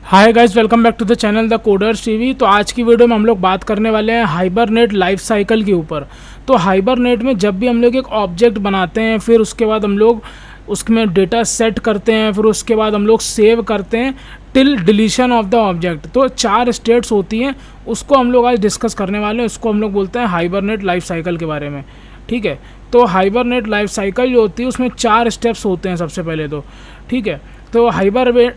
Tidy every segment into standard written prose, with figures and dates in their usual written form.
Hi guys, welcome back to the channel the coders TV. तो आज की video में हम लोग बात करने वाले हैं हाइबरनेट लाइफ साइकिल के ऊपर। तो हाइबरनेट में जब भी हम लोग एक ऑब्जेक्ट बनाते हैं, फिर उसके बाद हम लोग उसमें डेटा सेट करते हैं, फिर उसके बाद हम लोग सेव करते हैं till deletion of the object. तो 4 स्टेट्स होती हैं, उसको हम लोग आज डिस्कस करने वाले हैं। उसको हम लोग बोलते हैं हाइबरनेट लाइफ साइकिल के बारे में। ठीक है, तो हाइबरनेट लाइफ साइकिल जो होती है उसमें 4 स्टेप्स होते हैं सबसे पहले तो। ठीक है, तो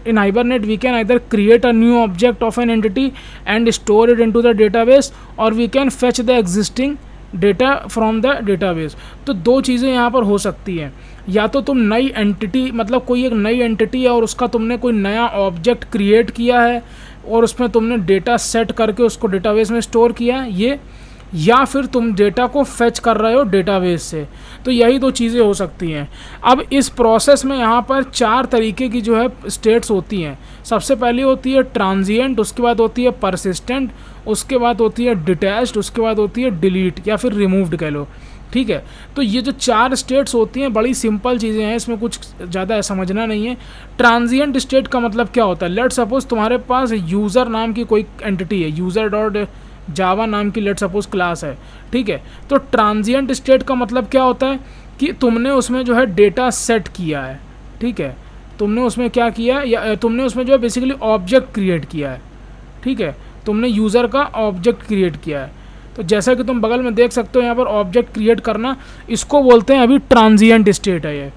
in hibernate we can either create a new object of an entity and store it into the database, or we can fetch the existing data from the database। तो दो चीज़ें यहाँ पर हो सकती हैं। या तो तुम नई एंटिटी, मतलब कोई एक नई एंटिटी है और उसका तुमने कोई नया ऑब्जेक्ट क्रिएट किया है और उसमें तुमने डेटा सेट करके उसको डेटाबेस में स्टोर किया है, ये, या फिर तुम डेटा को फेच कर रहे हो डेटाबेस से। तो यही दो चीज़ें हो सकती हैं। अब इस प्रोसेस में यहाँ पर 4 तरीके की जो है स्टेट्स होती हैं। सबसे पहली होती है ट्रांजिएंट, उसके बाद होती है परसिस्टेंट, उसके बाद होती है डिटैच्ड, उसके बाद होती है डिलीट या फिर रिमूव्ड कह लो। ठीक है, तो ये जो 4 स्टेट्स होती हैं बड़ी सिंपल चीज़ें हैं, इसमें कुछ ज़्यादा समझना नहीं है। ट्रांजिएंट स्टेट का मतलब क्या होता है? लेट सपोज तुम्हारे पास यूज़र नाम की कोई एंटिटी है, यूज़र डॉट जावा नाम की लेट सपोज क्लास है। ठीक है, तो ट्रांजिएंट स्टेट का मतलब क्या होता है कि तुमने उसमें जो है डेटा सेट किया है। ठीक है, तुमने उसमें क्या किया, या तुमने उसमें जो है बेसिकली ऑब्जेक्ट क्रिएट किया है। ठीक है, तुमने यूज़र का ऑब्जेक्ट क्रिएट किया है। तो जैसा कि तुम बगल में देख सकते हो यहाँ पर ऑब्जेक्ट क्रिएट करना, इसको बोलते हैं अभी ट्रांजिएंट स्टेट है ये।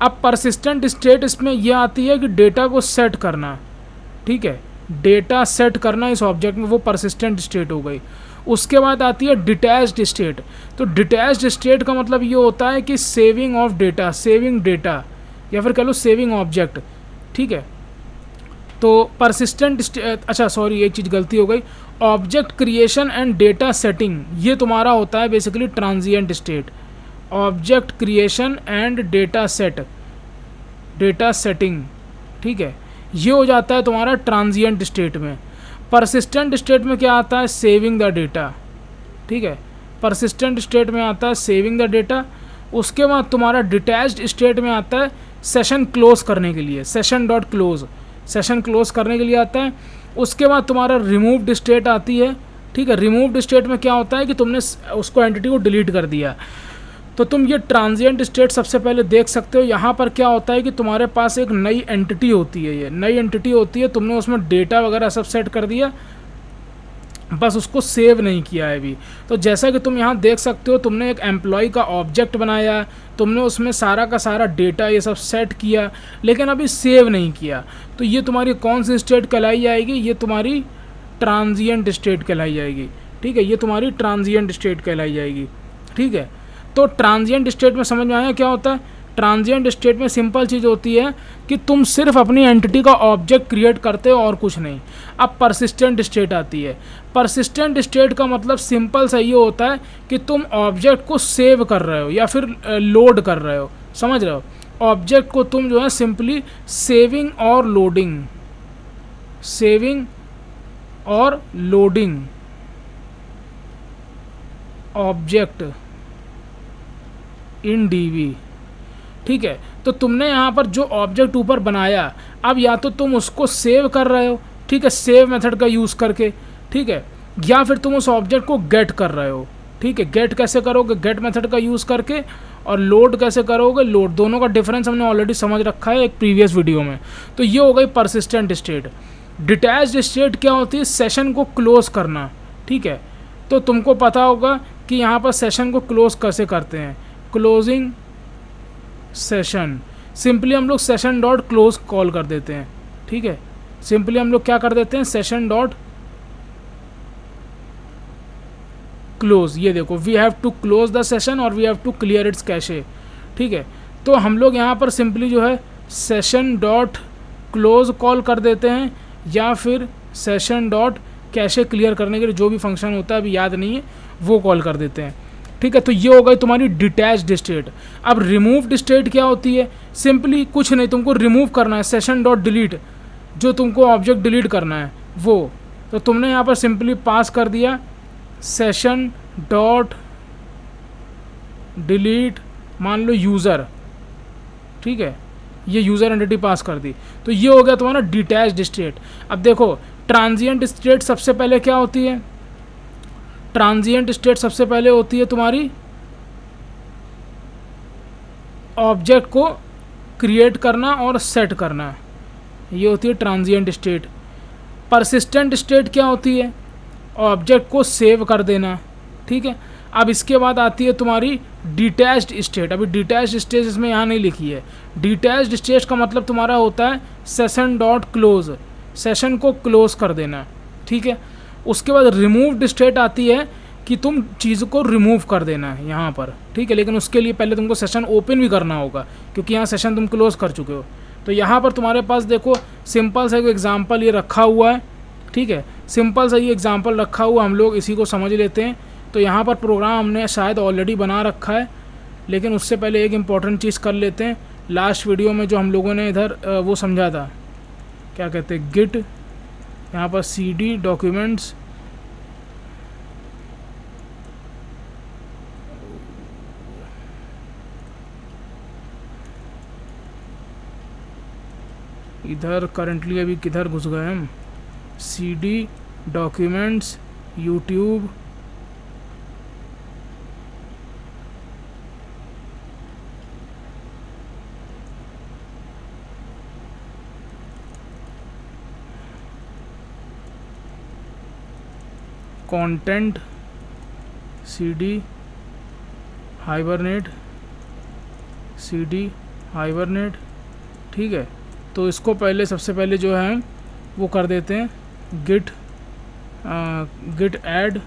अब परसिस्टेंट स्टेट इसमें यह आती है कि डेटा को सेट करना। ठीक है, डेटा सेट करना इस ऑब्जेक्ट में, वो परसिस्टेंट स्टेट हो गई। उसके बाद आती है डिटैच्ड स्टेट। तो डिटैच्ड स्टेट का मतलब ये होता है कि saving of data, saving data या फिर कह लो सेविंग ऑब्जेक्ट। ठीक है, तो परसिस्टेंट अच्छा सॉरी, एक चीज़ गलती हो गई, object creation and data setting, ये तुम्हारा होता है basically transient state. Object creation and data setting, ठीक है, ये हो जाता है तुम्हारा ट्रांजिएंट स्टेट में। परसिस्टेंट स्टेट में क्या आता है? Saving the data. ठीक है, परसिस्टेंट स्टेट में आता है सेविंग द डेटा। उसके बाद तुम्हारा डिटैच्ड स्टेट में आता है सेशन क्लोज करने के लिए, session dot close, session close करने के लिए आता है। उसके बाद तुम्हारा रिमूव्ड स्टेट आती है। ठीक है, रिमूव्ड स्टेट में क्या होता है कि तुमने उसको एंटिटी को डिलीट कर दिया। तो तुम ये ट्रांजिएंट स्टेट सबसे पहले देख सकते हो। यहाँ पर क्या होता है कि तुम्हारे पास एक नई एंटिटी होती है, ये नई एंटिटी होती है, तुमने उसमें डेटा वगैरह सब सेट कर दिया, बस उसको सेव नहीं किया है अभी। तो जैसा कि तुम यहाँ देख सकते हो, तुमने एक एम्प्लॉय का ऑब्जेक्ट बनाया, तुमने उसमें सारा का सारा डेटा ये सब सेट किया, लेकिन अभी सेव नहीं किया। तो ये तुम्हारी कौन सी स्टेट कहलाई जाएगी? ये तुम्हारी ट्रांजिएंट स्टेट कहलाई जाएगी। ठीक है, ये तुम्हारी ट्रांजिएंट स्टेट कहलाई जाएगी। ठीक है, तो ट्रांजिएंट स्टेट में समझ में आया क्या होता है? ट्रांजिएंट स्टेट में सिंपल चीज़ होती है कि तुम सिर्फ अपनी एंटिटी का ऑब्जेक्ट क्रिएट करते हो और कुछ नहीं। अब परसिस्टेंट स्टेट आती है। परसिस्टेंट स्टेट का मतलब सिंपल सा ये होता है कि तुम ऑब्जेक्ट को सेव कर रहे हो या फिर लोड कर रहे हो। समझ रहे हो? ऑब्जेक्ट को तुम जो है सिंपली सेविंग और लोडिंग, सेविंग और लोडिंग ऑब्जेक्ट इन डीबी। ठीक है, तो तुमने यहाँ पर जो ऑब्जेक्ट ऊपर बनाया, अब या तो तुम उसको सेव कर रहे हो, ठीक है, सेव मेथड का यूज़ करके, ठीक है, या फिर तुम उस ऑब्जेक्ट को गेट कर रहे हो। ठीक है, गेट कैसे करोगे? गेट मेथड का यूज़ करके। और लोड कैसे करोगे? लोड, दोनों का डिफरेंस हमने ऑलरेडी समझ रखा है एक प्रीवियस वीडियो में। तो ये हो गई परसिस्टेंट स्टेट। डिटैच्ड स्टेट क्या होती है? सेशन को क्लोज करना। ठीक है, तो तुमको पता होगा कि यहाँ पर सेशन को क्लोज कैसे करते हैं। क्लोजिंग सेशन, सिंपली हम लोग सेशन डॉट क्लोज कॉल कर देते हैं। ठीक है, सिंपली हम लोग क्या कर देते हैं? Session dot close. ये देखो, we have to close the session और we have to clear its cache. ठीक है, तो हम लोग यहाँ पर सिंपली जो है सेशन डॉट क्लोज कॉल कर देते हैं, या फिर सेशन डॉट कैशे क्लियर करने के लिए जो भी फंक्शन होता है अभी याद नहीं है, वो कॉल कर देते हैं। ठीक है, तो ये हो गई तुम्हारी डिटैच्ड स्टेट। अब रिमूव्ड स्टेट क्या होती है? सिंपली कुछ नहीं, तुमको रिमूव करना है, सेशन डॉट डिलीट, जो तुमको ऑब्जेक्ट डिलीट करना है वो। तो तुमने यहाँ पर सिंपली पास कर दिया सेशन डॉट डिलीट, मान लो यूज़र। ठीक है, ये यूज़र एंटिटी पास कर दी। तो ये हो गया तुम्हारा डिटैच्ड स्टेट। अब देखो ट्रांजिएंट स्टेट सबसे पहले क्या होती है, ट्रांजिएंट स्टेट सबसे पहले होती है तुम्हारी ऑब्जेक्ट को क्रिएट करना और सेट करना, ये होती है ट्रांजिएंट स्टेट। परसिस्टेंट स्टेट क्या होती है, ऑब्जेक्ट को सेव कर देना, ठीक है। अब इसके बाद आती है तुम्हारी डिटैच्ड स्टेट। अभी डिटैच्ड स्टेट इसमें यहाँ नहीं लिखी है। डिटैच्ड स्टेट का मतलब तुम्हारा होता है सेशन डॉट क्लोज, सेशन को क्लोज कर देना, ठीक है। उसके बाद रिमूव्ड स्टेट आती है कि तुम चीज़ को रिमूव कर देना है यहाँ पर, ठीक है। लेकिन उसके लिए पहले तुमको सेशन ओपन भी करना होगा, क्योंकि यहाँ सेशन तुम क्लोज कर चुके हो। तो यहाँ पर तुम्हारे पास देखो सिंपल सा एक एग्जाम्पल ये रखा हुआ है, ठीक है। सिंपल सा ये एग्जाम्पल रखा हुआ, हम लोग इसी को समझ लेते हैं। तो यहाँ पर प्रोग्राम हमने शायद ऑलरेडी बना रखा है, लेकिन उससे पहले एक इम्पॉर्टेंट चीज़ कर लेते हैं। लास्ट वीडियो में जो हम लोगों ने इधर वो समझा था, क्या कहते हैं, गिट, यहाँ पर cd डॉक्यूमेंट्स, इधर करंटली अभी किधर घुस गए हम, cd documents YouTube, content, cd hibernate, cd hibernate, ठीक है। तो इसको पहले सबसे पहले जो है वो कर देते हैं गिट ऐड,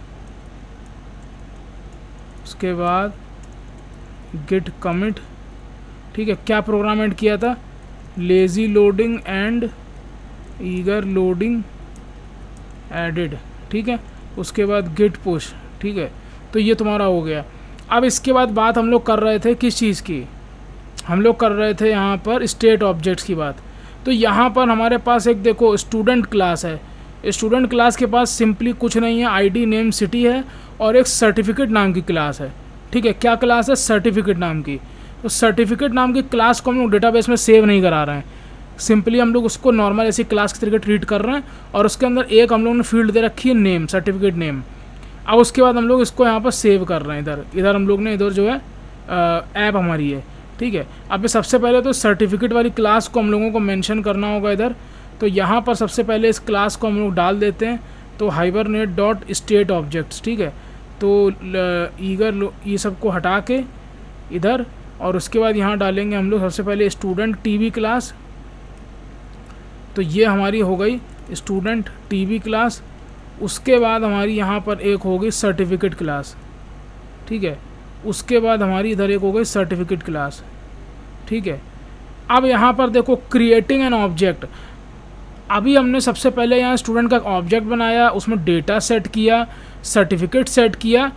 उसके बाद गिट कमिट, ठीक है। क्या प्रोग्राम ऐड किया था, lazy loading and eager loading added, ठीक है। उसके बाद गिट पुश, ठीक है। तो ये तुम्हारा हो गया। अब इसके बाद बात हम लोग कर रहे थे किस चीज़ की, हम लोग कर रहे थे यहाँ पर स्टेट ऑब्जेक्ट्स की बात। तो यहाँ पर हमारे पास एक देखो स्टूडेंट क्लास है। स्टूडेंट क्लास के पास सिंपली कुछ नहीं है, आईडी नेम सिटी है और एक सर्टिफिकेट नाम की क्लास है, ठीक है। क्या क्लास है, सर्टिफिकेट नाम की। तो सर्टिफिकेट नाम की क्लास को हम लोग डेटाबेस में सेव नहीं करा रहे हैं, सिंपली हम लोग उसको नॉर्मल ऐसी क्लास के तरीके ट्रीट कर रहे हैं। और उसके अंदर एक हम लोगों ने फील्ड दे रखी है नेम, सर्टिफिकेट नेम। अब उसके बाद हम लोग इसको यहाँ पर सेव कर रहे हैं, इधर हम लोग ने इधर जो है ऐप हमारी है, ठीक है। अब सबसे पहले तो सर्टिफिकेट वाली क्लास को हम लोगों को मेंशन करना होगा इधर। तो यहाँ पर सबसे पहले इस क्लास को हम लोग डाल देते हैं, तो हाइबरनेट डॉट स्टेट ऑब्जेक्ट्स, ठीक है। तो ईगर ये सब को हटा के इधर, और उसके बाद यहाँ डालेंगे हम लोग सबसे पहले स्टूडेंट टीवी क्लास। तो ये हमारी हो गई स्टूडेंट टीवी क्लास। उसके बाद हमारी यहाँ पर एक हो गई सर्टिफिकेट क्लास, ठीक है। उसके बाद हमारी इधर एक हो गई सर्टिफिकेट क्लास, ठीक है। अब यहाँ पर देखो क्रिएटिंग एन ऑब्जेक्ट। अभी हमने सबसे पहले यहाँ स्टूडेंट का ऑब्जेक्ट बनाया, उसमें डेटा सेट किया, सर्टिफिकेट सेट किया।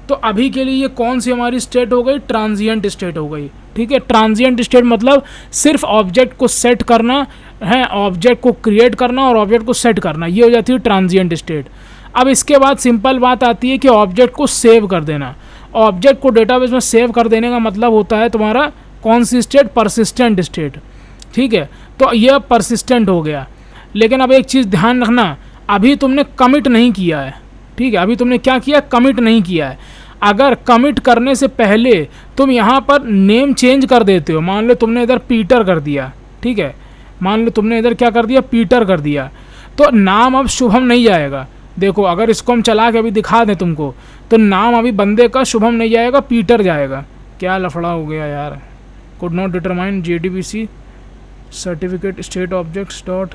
तो अभी के लिए ये कौन सी हमारी स्टेट हो गई, ट्रांजिएंट स्टेट हो गई, ठीक है। ट्रांजिएंट स्टेट मतलब सिर्फ ऑब्जेक्ट को सेट करना है, ऑब्जेक्ट को क्रिएट करना और ऑब्जेक्ट को सेट करना, ये हो जाती है ट्रांजिएंट स्टेट। अब इसके बाद सिंपल बात आती है कि ऑब्जेक्ट को सेव कर देना। ऑब्जेक्ट को डेटाबेस में सेव कर देने का मतलब होता है तुम्हारा कौन सी स्टेट, परसिस्टेंट स्टेट, ठीक है। तो यह परसिस्टेंट हो गया। लेकिन अब एक चीज़ ध्यान रखना, अभी तुमने कमिट नहीं किया है, ठीक है। अभी तुमने क्या किया, कमिट नहीं किया है। अगर कमिट करने से पहले तुम यहाँ पर नेम चेंज कर देते हो, मान लो तुमने इधर पीटर कर दिया, ठीक है, मान लो तुमने इधर क्या कर दिया, पीटर कर दिया, तो नाम अब शुभम नहीं जाएगा। देखो अगर इसको हम चला के अभी दिखा दें तुमको, तो नाम अभी बंदे का शुभम नहीं जाएगा, पीटर जाएगा। क्या लफड़ा हो गया यार। Could not determine JDBC certificate state objects dot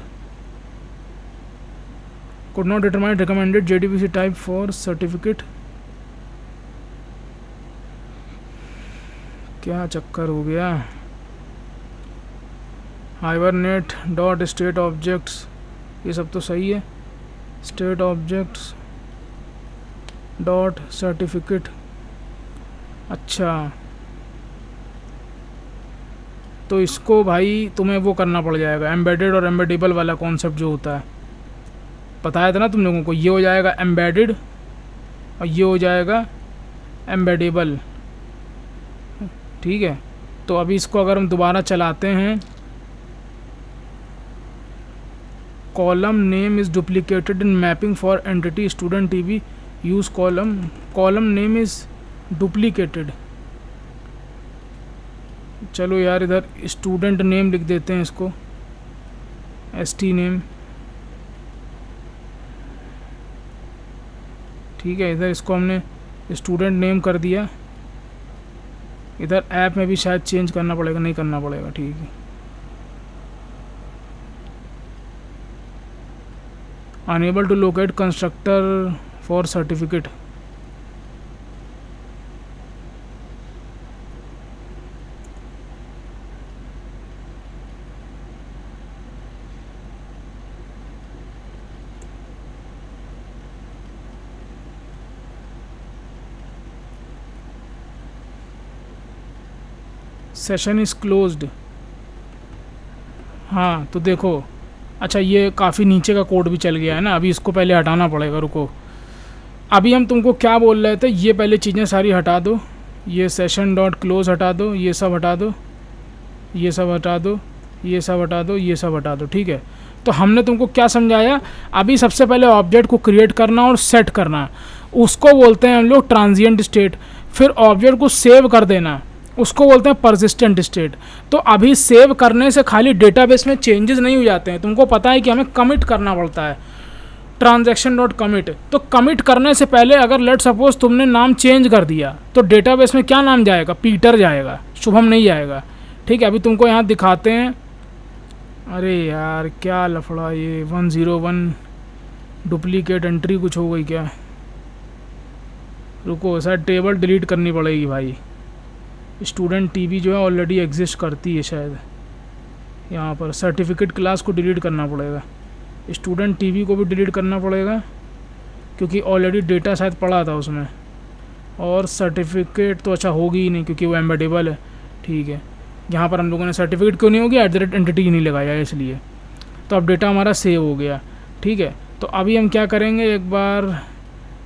could not determine recommended JDBC type for certificate। क्या चक्कर हो गया। हाइबरनेट डॉट स्टेट ऑब्जेक्ट्स, ये सब तो सही है, स्टेट ऑब्जेक्ट्स डॉट सर्टिफिकेट। अच्छा, तो इसको भाई तुम्हें वो करना पड़ जाएगा, एम्बेडेड और एम्बेडेबल वाला कॉन्सेप्ट जो होता है, बताया था ना तुम लोगों को। ये हो जाएगा एम्बेडेड और ये हो जाएगा एम्बेडेबल, ठीक है। तो अभी इसको अगर हम दोबारा चलाते हैं column name is duplicated in mapping for entity student TV use column name is duplicated. चलो यार इधर स्टूडेंट नेम लिख देते हैं इसको, ST नेम, ठीक है। इधर इसको हमने स्टूडेंट नेम कर दिया। इधर ऐप में भी शायद चेंज करना पड़ेगा, नहीं करना पड़ेगा, ठीक है। Unable to locate constructor for certificate. Session is closed. हाँ तो देखो, अच्छा ये काफ़ी नीचे का कोड भी चल गया है ना, अभी इसको पहले हटाना पड़ेगा, रुको। अभी हम तुमको क्या बोल रहे थे, ये पहले चीज़ें सारी हटा दो, ये सेशन डॉट क्लोज हटा दो, ये सब हटा दो, ये सब हटा दो, ये सब हटा दो, ये सब हटा दो, ठीक है। तो हमने तुमको क्या समझाया, अभी सबसे पहले ऑब्जेक्ट को क्रिएट करना और सेट करना, उसको बोलते हैं हम लोग ट्रांजिएंट स्टेट। फिर ऑब्जेक्ट को सेव कर देना, उसको बोलते हैं परसिस्टेंट स्टेट। तो अभी सेव करने से खाली डेटाबेस में चेंजेस नहीं हो जाते हैं, तुमको पता है कि हमें कमिट करना पड़ता है, ट्रांजैक्शन डॉट कमिट। तो कमिट करने से पहले अगर लेट सपोज तुमने नाम चेंज कर दिया तो डेटाबेस में क्या नाम जाएगा, पीटर जाएगा, शुभम नहीं जाएगा, ठीक है। अभी तुमको यहाँ दिखाते हैं, अरे यार क्या लफड़ा, ये 101 डुप्लीकेट एंट्री कुछ हो गई क्या, रुको शायद टेबल डिलीट करनी पड़ेगी भाई। स्टूडेंट टीवी जो है ऑलरेडी एग्जिस्ट करती है शायद, यहाँ पर सर्टिफिकेट क्लास को डिलीट करना पड़ेगा, स्टूडेंट टीवी को भी डिलीट करना पड़ेगा क्योंकि ऑलरेडी डेटा शायद पड़ा था उसमें, और सर्टिफिकेट तो अच्छा होगी ही नहीं क्योंकि वो एम्बेडेबल है, ठीक है। यहाँ पर हम लोगों ने सर्टिफिकेट क्यों नहीं हो गया, @एंटिटी नहीं लगाया इसलिए। तो अब डेटा हमारा सेव हो गया, ठीक है। तो अभी हम क्या करेंगे, एक बार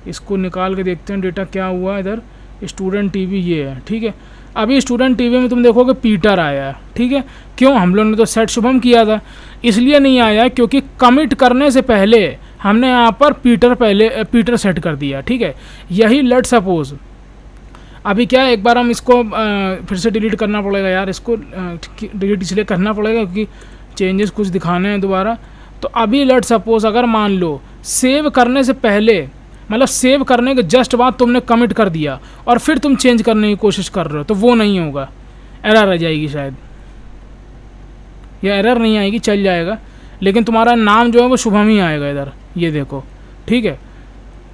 इसको निकाल के देखते हैं डेटा क्या हुआ। इधर स्टूडेंट टीवी ये है, ठीक है। अभी स्टूडेंट टीवी में तुम देखोगे पीटर आया है, ठीक है। क्यों, हम लोगों ने तो सेट शुभम किया था, इसलिए नहीं आया क्योंकि कमिट करने से पहले हमने यहाँ पर पीटर सेट कर दिया, ठीक है। यही लेट सपोज अभी क्या है, एक बार हम इसको फिर से डिलीट करना पड़ेगा यार, इसको डिलीट इसलिए करना पड़ेगा क्योंकि चेंजेस कुछ दिखाने हैं दोबारा। तो अभी लेट सपोज अगर मान लो सेव करने से पहले, मतलब सेव करने के जस्ट बाद तुमने कमिट कर दिया और फिर तुम चेंज करने की कोशिश कर रहे हो, तो वो नहीं होगा, एरर आ जाएगी शायद, या एरर नहीं आएगी, चल जाएगा, लेकिन तुम्हारा नाम जो है वो शुभम ही आएगा इधर, ये देखो, ठीक है।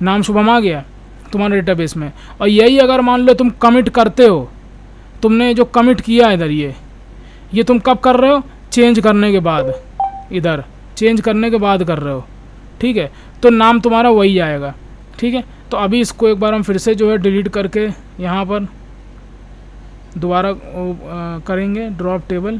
नाम शुभम आ गया तुम्हारे डेटाबेस में। और यही अगर मान लो तुम कमिट करते हो, तुमने जो कमिट किया इधर ये तुम कब कर रहे हो, चेंज करने के बाद, इधर चेंज करने के बाद कर रहे हो, ठीक है। तो नाम तुम्हारा वही आएगा, ठीक है। तो अभी इसको एक बार हम फिर से जो है डिलीट करके यहाँ पर दोबारा करेंगे ड्रॉप टेबल,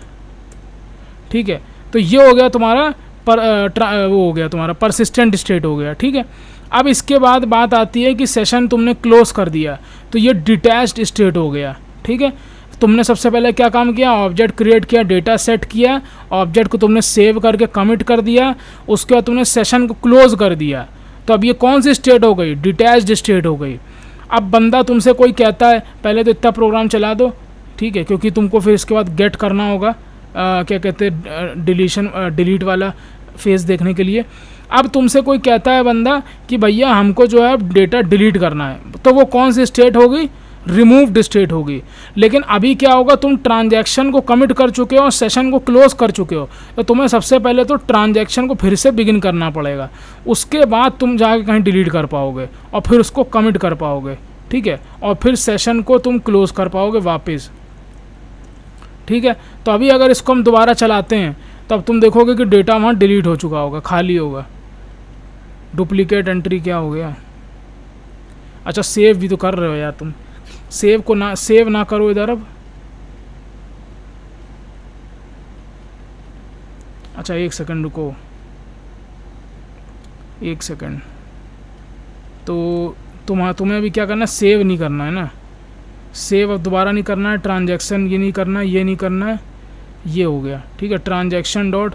ठीक है। तो ये हो गया तुम्हारा वो हो गया तुम्हारा परसिस्टेंट स्टेट हो गया, ठीक है। अब इसके बाद बात आती है कि सेशन तुमने क्लोज कर दिया तो ये डिटैच्ड स्टेट हो गया, ठीक है। तुमने सबसे पहले क्या काम किया, ऑब्जेक्ट क्रिएट किया, डेटा सेट किया, ऑब्जेक्ट को तुमने सेव करके कमिट कर दिया, उसके बाद तुमने सेशन को क्लोज कर दिया। तो अब ये कौन सी स्टेट हो गई, डिटैच्ड स्टेट हो गई। अब बंदा तुमसे कोई कहता है पहले तो इतना प्रोग्राम चला दो, ठीक है, क्योंकि तुमको फिर इसके बाद गेट करना होगा, क्या कहते हैं, डिलीट वाला फेस देखने के लिए। अब तुमसे कोई कहता है बंदा कि भैया हमको जो है डेटा डिलीट करना है, तो वो कौन सी स्टेट होगी, रिमूव्ड स्टेट होगी। लेकिन अभी क्या होगा, तुम ट्रांजैक्शन को कमिट कर चुके हो और सेशन को क्लोज कर चुके हो, तो तुम्हें सबसे पहले तो ट्रांजैक्शन को फिर से बिगिन करना पड़ेगा, उसके बाद तुम जाके कहीं डिलीट कर पाओगे और फिर उसको कमिट कर पाओगे, ठीक है, और फिर सेशन को तुम क्लोज कर पाओगे वापस, ठीक है। तो अभी अगर इसको हम दोबारा चलाते हैं तब तुम देखोगे कि डेटा वहाँ डिलीट हो चुका होगा, खाली होगा। डुप्लीकेट एंट्री क्या हो गया, अच्छा सेव भी तो कर रहे हो यार तुम, सेव ना करो इधर। अब अच्छा एक सेकंड रुको, एक सेकंड, तो तुम्हें अभी क्या करना है, सेव नहीं करना है ना, सेव अब दोबारा नहीं करना है, ट्रांजैक्शन ये नहीं करना है, ये नहीं करना है, ये हो गया, ठीक है। ट्रांजैक्शन डॉट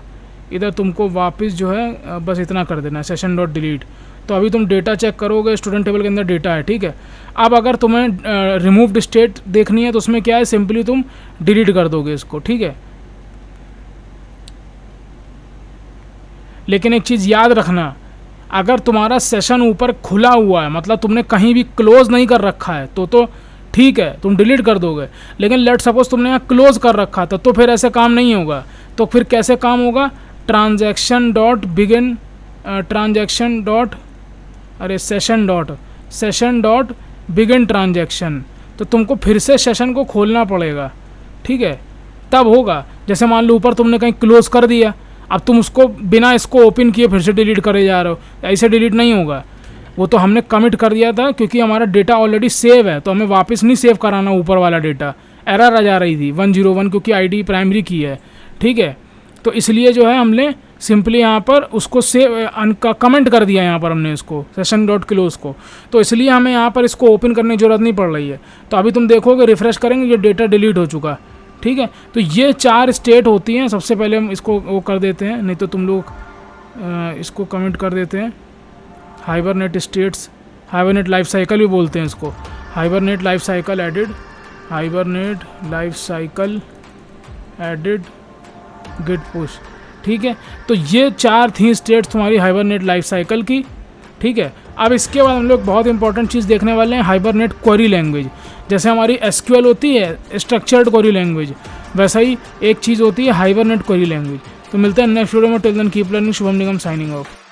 इधर तुमको वापस जो है बस इतना कर देना है, सेशन डॉट डिलीट। तो अभी तुम डेटा चेक करोगे, स्टूडेंट टेबल के अंदर डेटा है, ठीक है। अब अगर तुम्हें रिमूव्ड स्टेट देखनी है तो उसमें क्या है, सिंपली तुम डिलीट कर दोगे इसको, ठीक है। लेकिन एक चीज़ याद रखना, अगर तुम्हारा सेशन ऊपर खुला हुआ है, मतलब तुमने कहीं भी क्लोज नहीं कर रखा है, तो ठीक है, तुम डिलीट कर दोगे। लेकिन लेट सपोज तुमने यहाँ क्लोज कर रखा था, तो फिर ऐसे काम नहीं होगा। तो फिर कैसे काम होगा, transaction dot begin, transaction dot session dot begin transaction. तो तुमको फिर से सेशन को खोलना पड़ेगा, ठीक है, तब होगा। जैसे मान लो ऊपर तुमने कहीं क्लोज कर दिया, अब तुम उसको बिना इसको ओपन किए फिर से डिलीट करे जा रहे हो, ऐसे डिलीट नहीं होगा। वो तो हमने कमिट कर दिया था क्योंकि हमारा डेटा ऑलरेडी सेव है, तो हमें वापस नहीं सेव कराना ऊपर वाला डेटा। एरर आ जा रही थी 101 क्योंकि आईडी प्राइमरी की है, ठीक है। तो इसलिए जो है हमने सिंपली यहाँ पर उसको सेव कमेंट कर दिया, यहाँ पर हमने इसको सेशन डॉट क्लोज को। तो इसलिए हमें यहाँ पर इसको ओपन करने की ज़रूरत नहीं पड़ रही है। तो अभी तुम देखोगे, रिफ्रेश करेंगे, ये डेटा डिलीट हो चुका, ठीक है। तो ये 4 स्टेट होती हैं। सबसे पहले हम इसको वो कर देते हैं, नहीं तो तुम लोग इसको कमेंट कर देते हैं। Hibernate states, hibernate life cycle भी बोलते हैं इसको, hibernate life cycle added, hibernate life cycle added git push, ठीक है। तो ये 4 थी स्टेट्स तुम्हारी हाइबरनेट लाइफ साइकिल की, ठीक है। अब इसके बाद हम लोग बहुत इंपॉर्टेंट चीज़ देखने वाले हैं, हाइबरनेट क्वेरी लैंग्वेज। जैसे हमारी एसक्यूएल होती है स्ट्रक्चर्ड क्वेरी लैंग्वेज, वैसा ही एक चीज़ होती है हाइबरनेट क्वेरी लैंग्वेज। तो मिलते हैं नेक्स्ट वीडियो में, till then keep learning. Shubham Nigam signing of.